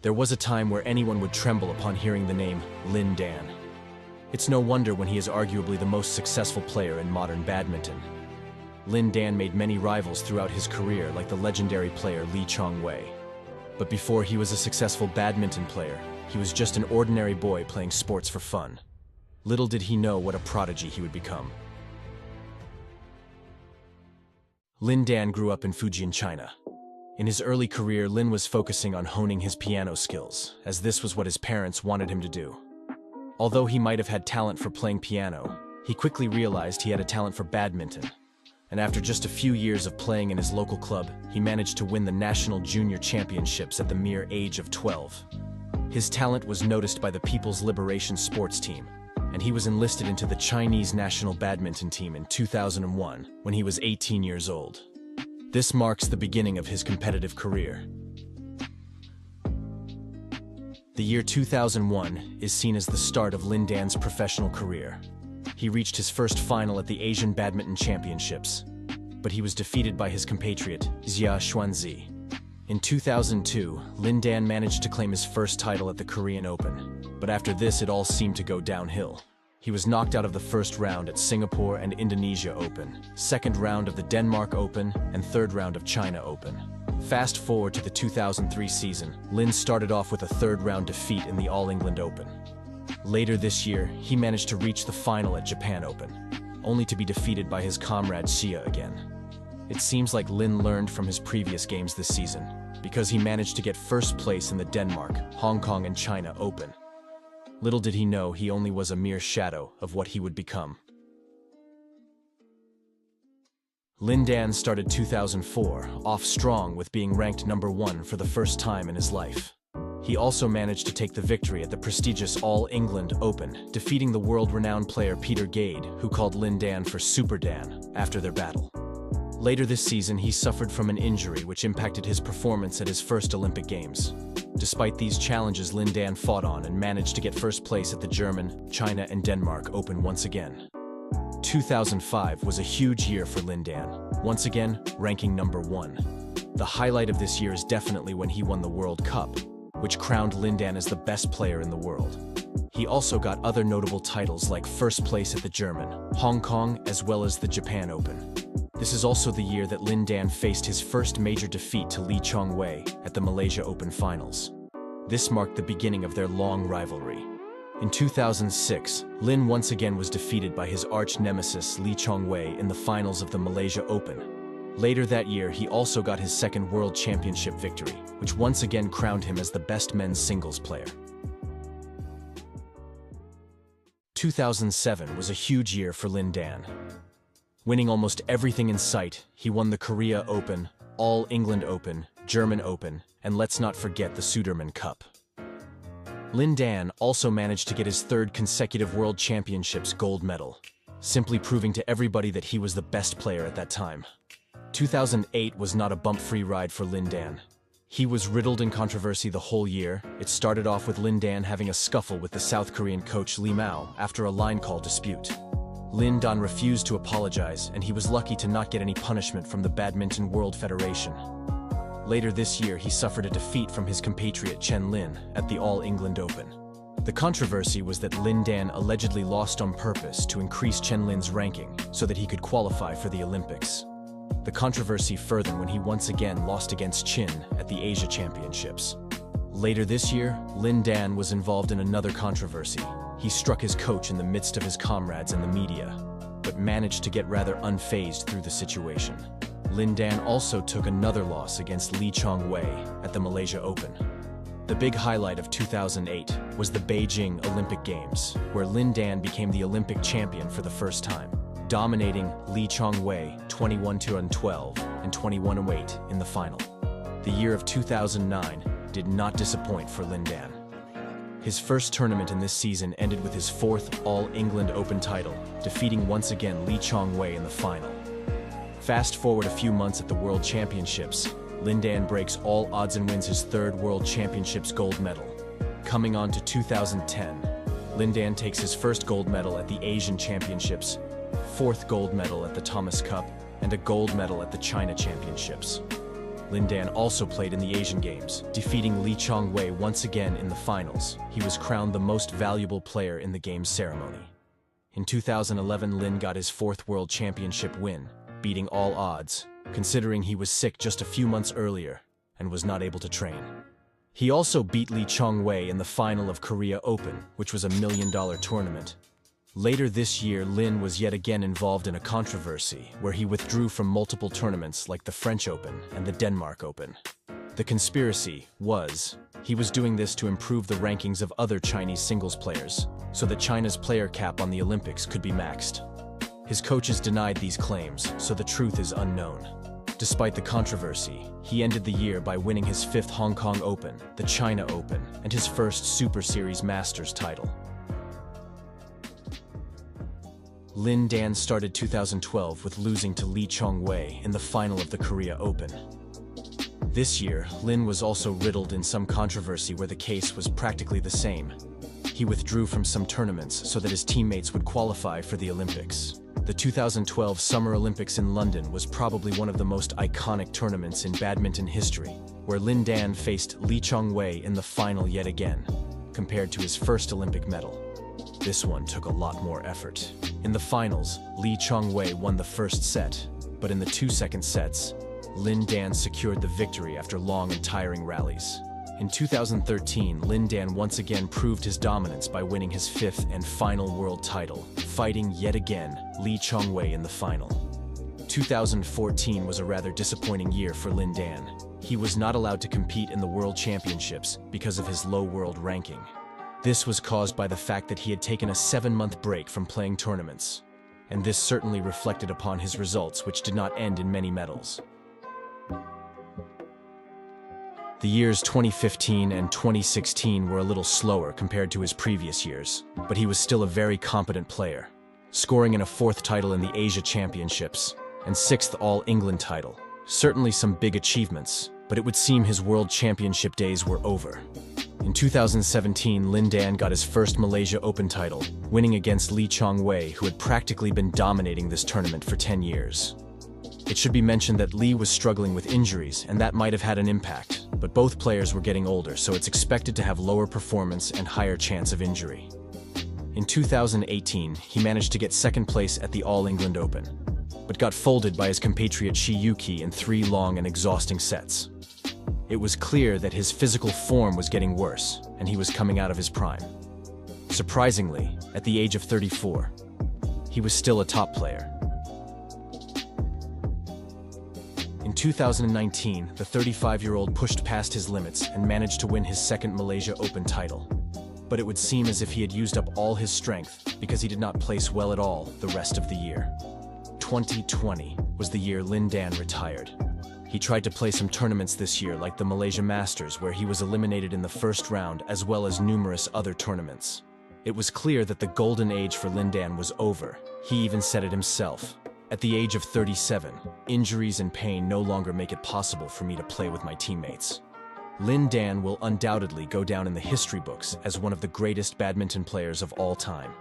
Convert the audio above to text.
There was a time where anyone would tremble upon hearing the name Lindan. It's no wonder when he is arguably the most successful player in modern badminton. Lindan made many rivals throughout his career, like the legendary player Lee Chong-wei. But before he was a successful badminton player, he was just an ordinary boy playing sports for fun. Little did he know what a prodigy he would become. Lindan grew up in Fujian, China. In his early career, Lin was focusing on honing his piano skills, as this was what his parents wanted him to do. Although he might have had talent for playing piano, he quickly realized he had a talent for badminton. And after just a few years of playing in his local club, he managed to win the national junior championships at the mere age of 12. His talent was noticed by the People's Liberation sports team, and he was enlisted into the Chinese national badminton team in 2001 when he was 18 years old. This marks the beginning of his competitive career. The year 2001 is seen as the start of Lindan's professional career. He reached his first final at the Asian Badminton Championships, but he was defeated by his compatriot, Xia Xuanzi. In 2002, Lindan managed to claim his first title at the Korean Open, but after this it all seemed to go downhill. He was knocked out of the first round at Singapore and Indonesia Open, second round of the Denmark Open, and third round of China Open. Fast forward to the 2003 season, Lin started off with a third-round defeat in the All England Open. Later this year, he managed to reach the final at Japan Open, only to be defeated by his comrade Xia again. It seems like Lin learned from his previous games this season, because he managed to get first place in the Denmark, Hong Kong, and China Open. Little did he know he only was a mere shadow of what he would become. Lindan started 2004 off strong with being ranked #1 for the first time in his life. He also managed to take the victory at the prestigious All England Open, defeating the world-renowned player Peter Gade, who called Lindan for Super Dan after their battle. Later this season, he suffered from an injury which impacted his performance at his first Olympic Games. Despite these challenges, Lindan fought on and managed to get first place at the German, China, and Denmark Open once again. 2005 was a huge year for Lindan, once again ranking #1. The highlight of this year is definitely when he won the World Cup, which crowned Lindan as the best player in the world. He also got other notable titles like first place at the German, Hong Kong, as well as the Japan Open. This is also the year that Lindan faced his first major defeat to Lee Chong-wei at the Malaysia Open Finals. This marked the beginning of their long rivalry. In 2006, Lin once again was defeated by his arch-nemesis Lee Chong-wei in the finals of the Malaysia Open. Later that year, he also got his second World Championship victory, which once again crowned him as the best men's singles player. 2007 was a huge year for Lindan. Winning almost everything in sight, he won the Korea Open, All England Open, German Open, and let's not forget the Sudirman Cup. Lindan also managed to get his third consecutive World Championships gold medal, simply proving to everybody that he was the best player at that time. 2008 was not a bump-free ride for Lindan. He was riddled in controversy the whole year. It started off with Lindan having a scuffle with the South Korean coach Lee Mao after a line call dispute. Lindan refused to apologize, and he was lucky to not get any punishment from the Badminton World Federation. Later this year, he suffered a defeat from his compatriot Chen Lin at the All England Open. The controversy was that Lindan allegedly lost on purpose to increase Chen Lin's ranking so that he could qualify for the Olympics. The controversy furthered when he once again lost against Chin at the Asia Championships. Later this year, Lindan was involved in another controversy. He struck his coach in the midst of his comrades and the media, but managed to get rather unfazed through the situation. Lindan also took another loss against Lee Chong-wei at the Malaysia Open. The big highlight of 2008 was the Beijing Olympic Games, where Lindan became the Olympic champion for the first time, dominating Lee Chong-wei 21-12 and 21-8 in the final. The year of 2009 did not disappoint for Lindan. His first tournament in this season ended with his fourth All England Open title, defeating once again Lee Chong-wei in the final. Fast forward a few months at the World Championships, Lindan breaks all odds and wins his third World Championships gold medal. Coming on to 2010, Lindan takes his first gold medal at the Asian Championships, fourth gold medal at the Thomas Cup, and a gold medal at the China Championships. Lindan also played in the Asian Games, defeating Lee Chong-wei once again in the finals. He was crowned the most valuable player in the game's ceremony. In 2011, Lin got his fourth World Championship win, beating all odds, considering he was sick just a few months earlier and was not able to train. He also beat Lee Chong-wei in the final of Korea Open, which was a $1 million tournament. Later this year, Lin was yet again involved in a controversy where he withdrew from multiple tournaments like the French Open and the Denmark Open. The conspiracy was he was doing this to improve the rankings of other Chinese singles players so that China's player cap on the Olympics could be maxed. His coaches denied these claims, so the truth is unknown. Despite the controversy, he ended the year by winning his fifth Hong Kong Open, the China Open, and his first Super Series Masters title. Lindan started 2012 with losing to Lee Chong-wei in the final of the Korea Open. This year, Lin was also riddled in some controversy where the case was practically the same. He withdrew from some tournaments so that his teammates would qualify for the Olympics. The 2012 Summer Olympics in London was probably one of the most iconic tournaments in badminton history, where Lindan faced Lee Chong-wei in the final yet again, compared to his first Olympic medal. This one took a lot more effort. In the finals, Lee Chong-wei won the first set, but in the 2 second sets, Lindan secured the victory after long and tiring rallies. In 2013, Lindan once again proved his dominance by winning his fifth and final world title, fighting yet again Lee Chong-wei in the final. 2014 was a rather disappointing year for Lindan. He was not allowed to compete in the World Championships because of his low world ranking. This was caused by the fact that he had taken a 7-month break from playing tournaments, and this certainly reflected upon his results, which did not end in many medals. The years 2015 and 2016 were a little slower compared to his previous years, but he was still a very competent player, scoring in a 4th title in the Asia Championships and 6th All-England title. Certainly some big achievements, but it would seem his World Championship days were over. In 2017, Lindan got his first Malaysia Open title, winning against Lee Chong-wei, who had practically been dominating this tournament for 10 years. It should be mentioned that Lee was struggling with injuries, and that might have had an impact, but both players were getting older, so it's expected to have lower performance and higher chance of injury. In 2018, he managed to get 2nd place at the All-England Open, but got folded by his compatriot Shi Yuqi in 3 long and exhausting sets. It was clear that his physical form was getting worse, and he was coming out of his prime. Surprisingly, at the age of 34, he was still a top player. In 2019, the 35-year-old pushed past his limits and managed to win his 2nd Malaysia Open title. But it would seem as if he had used up all his strength because he did not place well at all the rest of the year. 2020 was the year Lindan retired. He tried to play some tournaments this year like the Malaysia Masters, where he was eliminated in the first round, as well as numerous other tournaments. It was clear that the golden age for Lindan was over. He even said it himself. At the age of 37, injuries and pain no longer make it possible for me to play with my teammates. Lindan will undoubtedly go down in the history books as one of the greatest badminton players of all time.